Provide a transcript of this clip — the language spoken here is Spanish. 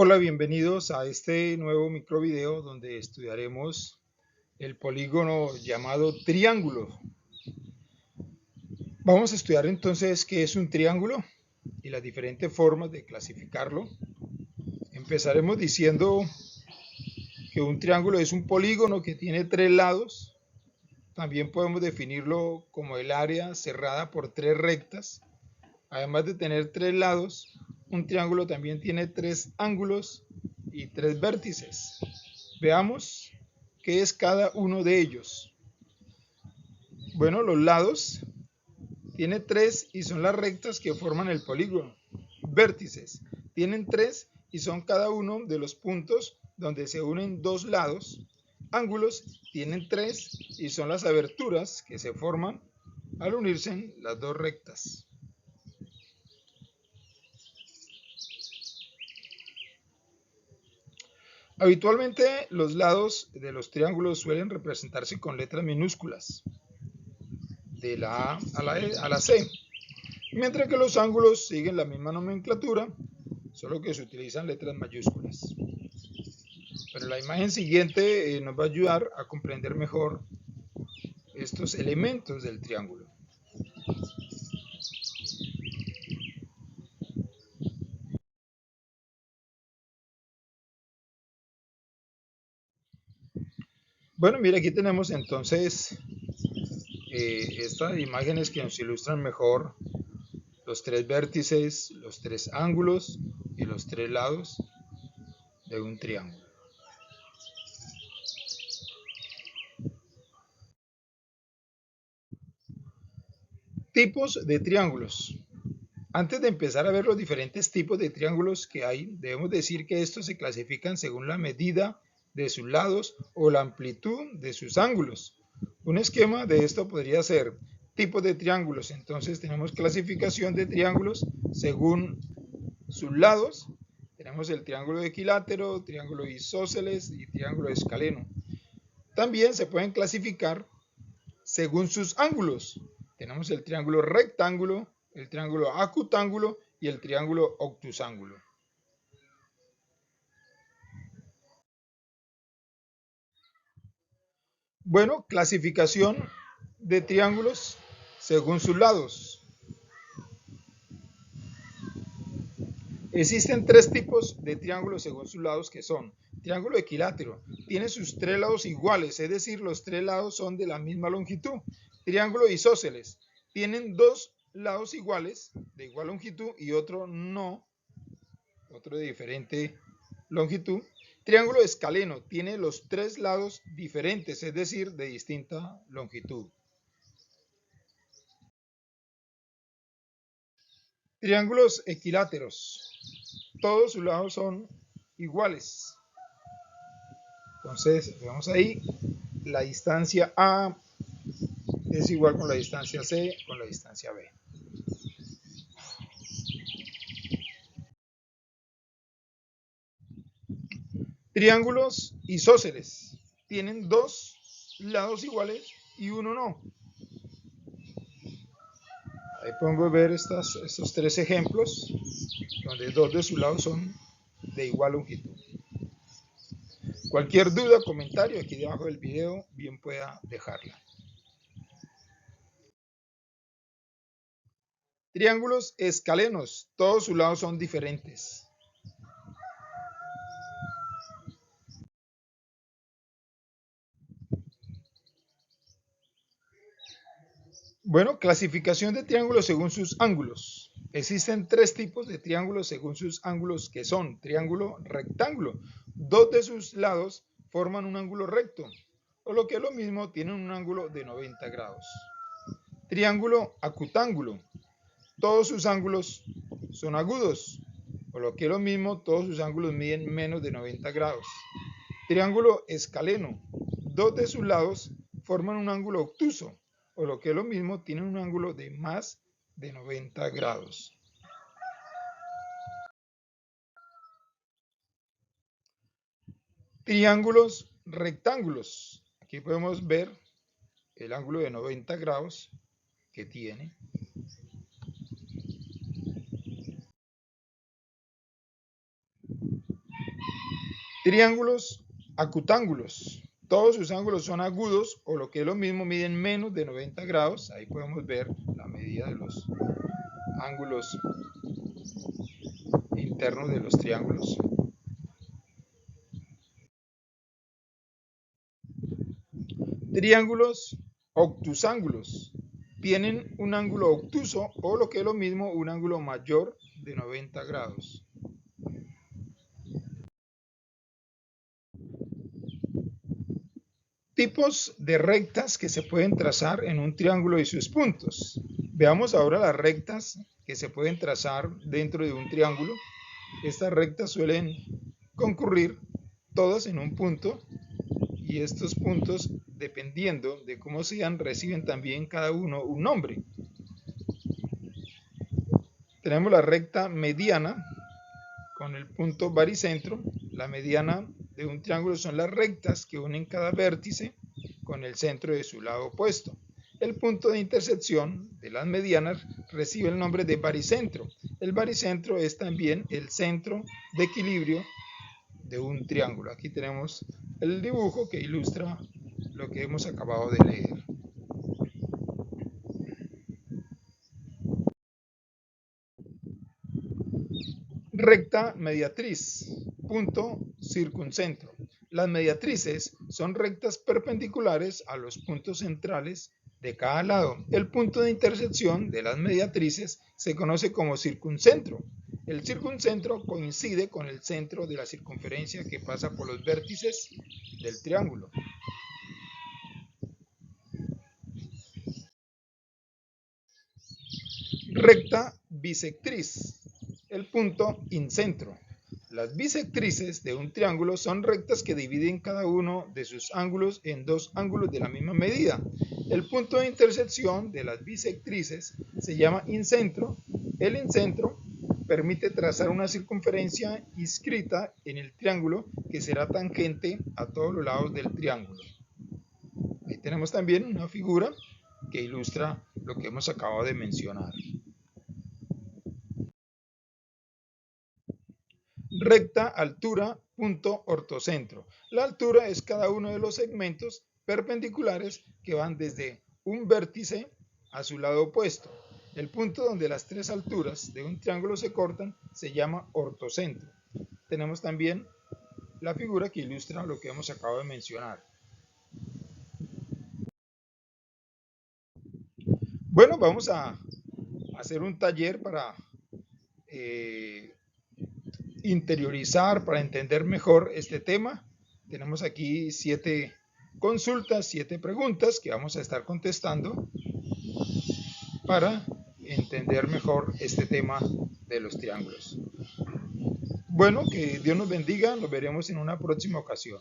Hola, bienvenidos a este nuevo microvideo donde estudiaremos el polígono llamado triángulo. Vamos a estudiar entonces qué es un triángulo y las diferentes formas de clasificarlo. Empezaremos diciendo que un triángulo es un polígono que tiene tres lados. También podemos definirlo como el área cerrada por tres rectas. Además de tener tres lados, un triángulo también tiene tres ángulos y tres vértices. Veamos qué es cada uno de ellos. Bueno, los lados tiene tres y son las rectas que forman el polígono. Vértices tienen tres y son cada uno de los puntos donde se unen dos lados. Ángulos tienen tres y son las aberturas que se forman al unirse las dos rectas. Habitualmente los lados de los triángulos suelen representarse con letras minúsculas, de la A a la C, mientras que los ángulos siguen la misma nomenclatura, solo que se utilizan letras mayúsculas. Pero la imagen siguiente nos va a ayudar a comprender mejor estos elementos del triángulo. Bueno, mira, aquí tenemos entonces estas imágenes que nos ilustran mejor los tres vértices, los tres ángulos y los tres lados de un triángulo. Tipos de triángulos. Antes de empezar a ver los diferentes tipos de triángulos que hay, debemos decir que estos se clasifican según la medida de sus lados o la amplitud de sus ángulos. Un esquema de esto podría ser tipos de triángulos. Entonces tenemos clasificación de triángulos según sus lados. Tenemos el triángulo equilátero, triángulo isósceles y triángulo escaleno. También se pueden clasificar según sus ángulos. Tenemos el triángulo rectángulo, el triángulo acutángulo y el triángulo obtusángulo. Bueno, clasificación de triángulos según sus lados. Existen tres tipos de triángulos según sus lados que son: triángulo equilátero, tiene sus tres lados iguales, es decir, los tres lados son de la misma longitud. Triángulo isósceles, tienen dos lados iguales, de igual longitud, y otro no, otro de diferente longitud. Triángulo escaleno, tiene los tres lados diferentes, es decir, de distinta longitud. Triángulos equiláteros, todos sus lados son iguales. Entonces, vemos ahí, la distancia A es igual con la distancia C con la distancia B. Triángulos isósceles, tienen dos lados iguales y uno no. Ahí podemos ver estos tres ejemplos, donde dos de sus lados son de igual longitud. Cualquier duda, comentario aquí debajo del video, bien pueda dejarla. Triángulos escalenos, todos sus lados son diferentes. Bueno, clasificación de triángulos según sus ángulos. Existen tres tipos de triángulos según sus ángulos, que son triángulo rectángulo. Dos de sus lados forman un ángulo recto, o lo que es lo mismo, tienen un ángulo de 90 grados. Triángulo acutángulo. Todos sus ángulos son agudos, o lo que es lo mismo, todos sus ángulos miden menos de 90 grados. Triángulo escaleno. Dos de sus lados forman un ángulo obtuso, o lo que es lo mismo, tienen un ángulo de más de 90 grados. Triángulos rectángulos. Aquí podemos ver el ángulo de 90 grados que tiene. Triángulos acutángulos. Todos sus ángulos son agudos o lo que es lo mismo miden menos de 90 grados. Ahí podemos ver la medida de los ángulos internos de los triángulos. Triángulos obtusángulos. Tienen un ángulo obtuso o lo que es lo mismo un ángulo mayor de 90 grados. Tipos de rectas que se pueden trazar en un triángulo y sus puntos. Veamos ahora las rectas que se pueden trazar dentro de un triángulo. Estas rectas suelen concurrir todas en un punto y estos puntos, dependiendo de cómo sean, reciben también cada uno un nombre. Tenemos la recta mediana con el punto baricentro. La mediana de un triángulo son las rectas que unen cada vértice con el centro de su lado opuesto. El punto de intersección de las medianas recibe el nombre de baricentro. El baricentro es también el centro de equilibrio de un triángulo. Aquí tenemos el dibujo que ilustra lo que hemos acabado de leer. Recta mediatriz, punto circuncentro. Las mediatrices son rectas perpendiculares a los puntos centrales de cada lado. El punto de intersección de las mediatrices se conoce como circuncentro. El circuncentro coincide con el centro de la circunferencia que pasa por los vértices del triángulo. Recta bisectriz, el punto incentro. Las bisectrices de un triángulo son rectas que dividen cada uno de sus ángulos en dos ángulos de la misma medida. El punto de intersección de las bisectrices se llama incentro. El incentro permite trazar una circunferencia inscrita en el triángulo que será tangente a todos los lados del triángulo. Ahí tenemos también una figura que ilustra lo que hemos acabado de mencionar. Recta altura, punto ortocentro. La altura es cada uno de los segmentos perpendiculares que van desde un vértice a su lado opuesto. El punto donde las tres alturas de un triángulo se cortan se llama ortocentro. Tenemos también la figura que ilustra lo que hemos acabado de mencionar. Bueno, vamos a hacer un taller para interiorizar, para entender mejor este tema. Tenemos aquí 7 consultas, 7 preguntas que vamos a estar contestando para entender mejor este tema de los triángulos. Bueno, que Dios nos bendiga, nos veremos en una próxima ocasión.